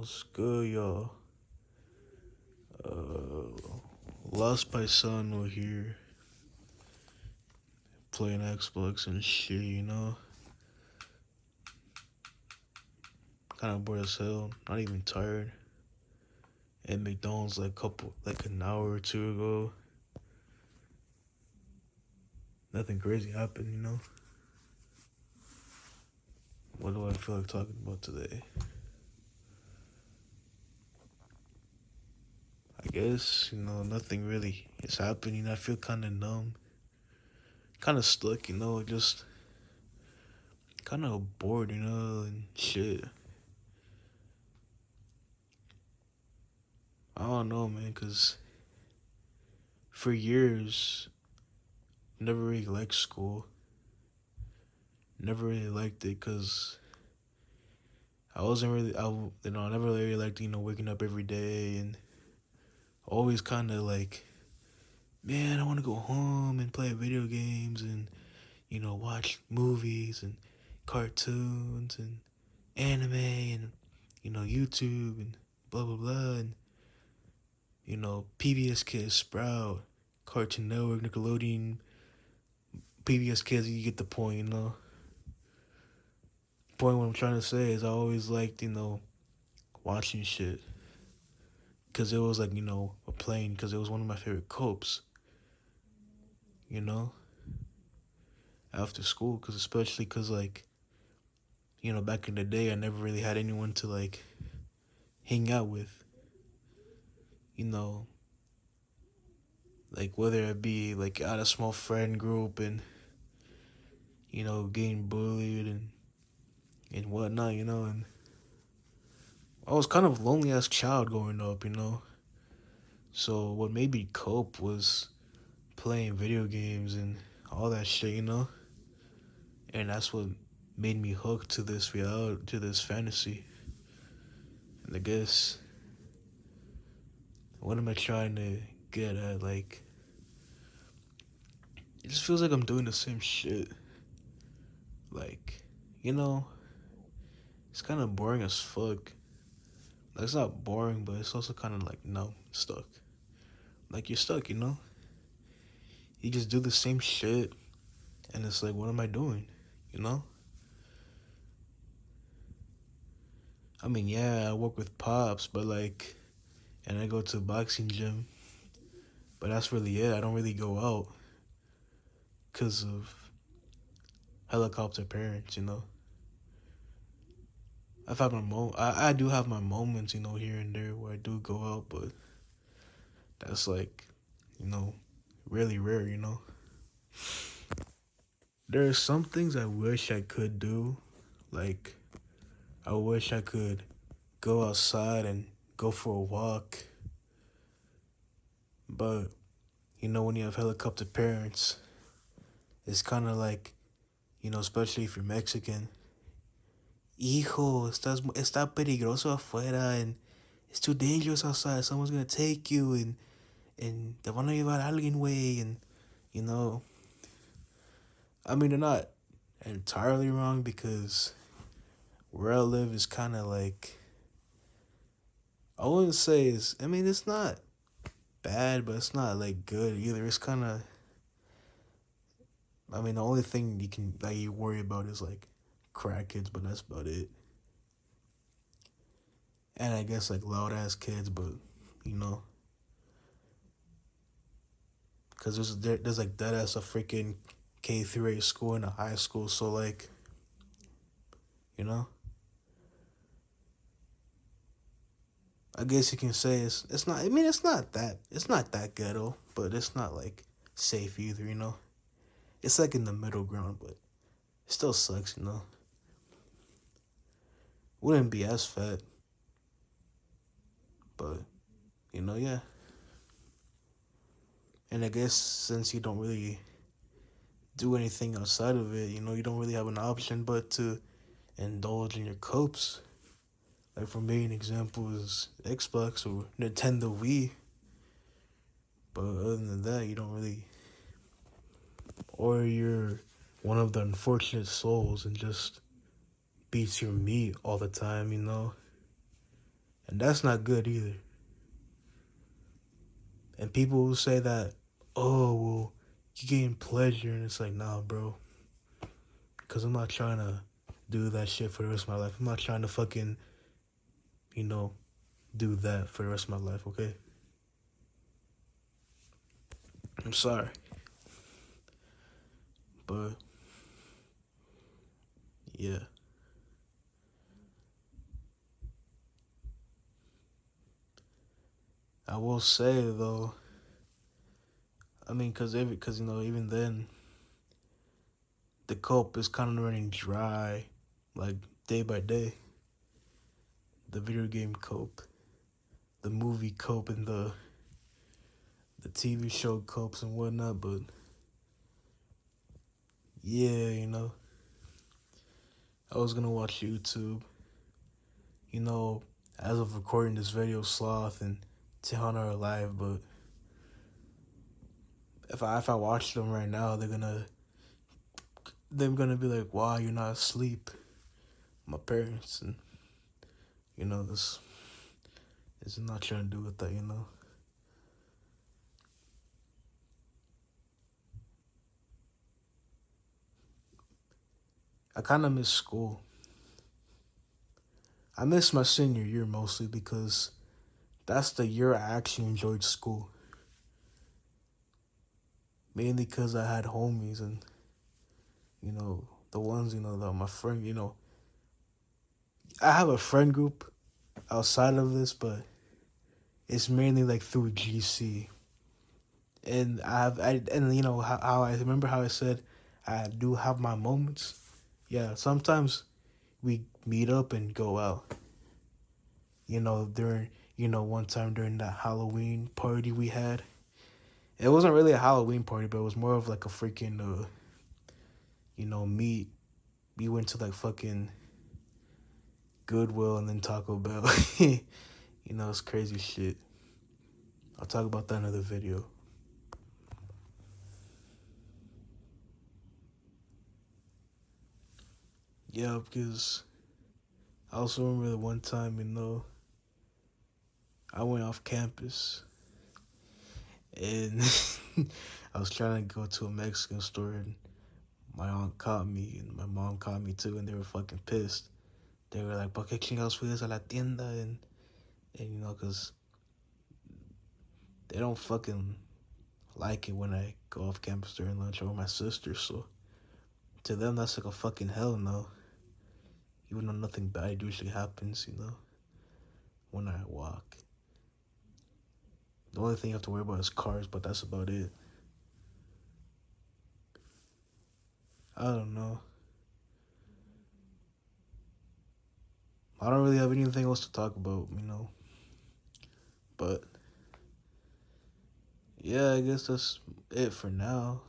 What's good, y'all? Uh, Lost by Sun here playing Xbox and shit, Kind of bored as hell. Not even tired. At McDonald's like an hour or two ago. Nothing crazy happened. What do I feel like talking about today? I guess, nothing really is happening. I feel kind of numb. Kind of stuck, just kind of bored, and shit. I don't know, man, because for years, never really liked school. Never really liked it because I wasn't really, I never really liked, waking up every day and always kind of like, man, I want to go home and play video games and, watch movies and cartoons and anime and, YouTube and blah, blah, blah. And, PBS Kids, Sprout, Cartoon Network, Nickelodeon, PBS Kids, you get the point. Point what I'm trying to say is I always liked, watching shit. Because it was like, a plane, because it was one of my favorite copes, you know, after school. Because especially because, like, back in the day, I never really had anyone to, like, hang out with, you know, like, whether it be, like, at a small friend group and, getting bullied and whatnot. And I was kind of lonely as child growing up. So what made me cope was playing video games and all that shit. And that's what made me hooked to this reality, to this fantasy. And I guess, what am I trying to get at? Like, it just feels like I'm doing the same shit. Like, you know, it's kind of boring as fuck. Like, it's not boring, but it's also kind of like, no, stuck. Like, you're stuck. You just do the same shit, and it's like, what am I doing? You know? I mean, yeah, I work with Pops, but like, and I go to a boxing gym, but that's really it. I don't really go out because of helicopter parents. I do have my moments, here and there where I do go out, but that's like, you know, really rare. There are some things I wish I could do. Like, I wish I could go outside and go for a walk. But, when you have helicopter parents, it's kind of like, especially if you're Mexican. Hijo, está peligroso afuera and it's too dangerous outside. Someone's gonna take you and te van a llevar a alguien, way. And, you know, I mean, they're not entirely wrong because where I live is kind of like, I wouldn't say I mean, it's not bad, but it's not like good either. It's kind of, I mean, the only thing you worry about is like crack kids, but that's about it. And I guess like loud ass kids, but you know, because there's like dead ass a freaking K through 8 school and a high school, so like, you know, I guess you can say it's not. I mean, it's not that ghetto, but it's not like safe either. It's like in the middle ground, but it still sucks. Wouldn't be as fat, but yeah. And I guess since you don't really do anything outside of it, you don't really have an option but to indulge in your copes. Like for me, an example is Xbox or Nintendo Wii. But other than that, you don't really, or you're one of the unfortunate souls and just beats your meat all the time. And that's not good either. And people will say that, oh, well, you're getting pleasure. And it's like, nah, bro. Because I'm not trying to do that shit for the rest of my life. I'm not trying to fucking, you know, do that for the rest of my life, okay? I'm sorry. But, yeah. I will say, though, I mean, because, you know, even then, the cope is kind of running dry, like, day by day. The video game cope, the movie cope, and the TV show copes and whatnot, but yeah, you know, I was gonna watch YouTube, you know, as of recording this video, Sloth and Tiana are alive, but if I watch them right now, they're gonna be like, wow, you're not asleep. My parents, and you know, this is not trying to do with that, you know. I kind of miss school. I miss my senior year mostly because that's the year I actually enjoyed school. Mainly because I had homies and, you know, the ones, you know, that my friend, you know, I have a friend group outside of this, but it's mainly like through GC. And and you know, how I remember how I said I do have my moments. Yeah, sometimes we meet up and go out. You know, one time during that Halloween party we had. It wasn't really a Halloween party, but it was more of like a freaking, meet. We went to like fucking Goodwill and then Taco Bell. You know, it's crazy shit. I'll talk about that in another video. Yeah, because I also remember the one time, you know, I went off campus and I was trying to go to a Mexican store and my aunt caught me and my mom caught me too and they were fucking pissed. They were like, ¿por qué chingados fuiste a la tienda? And you know, because they don't fucking like it when I go off campus during lunch or with my sister, so to them that's like a fucking hell no. Even though nothing bad usually happens, you know, when I walk. The only thing you have to worry about is cars, but that's about it. I don't know. I don't really have anything else to talk about, you know. But yeah, I guess that's it for now.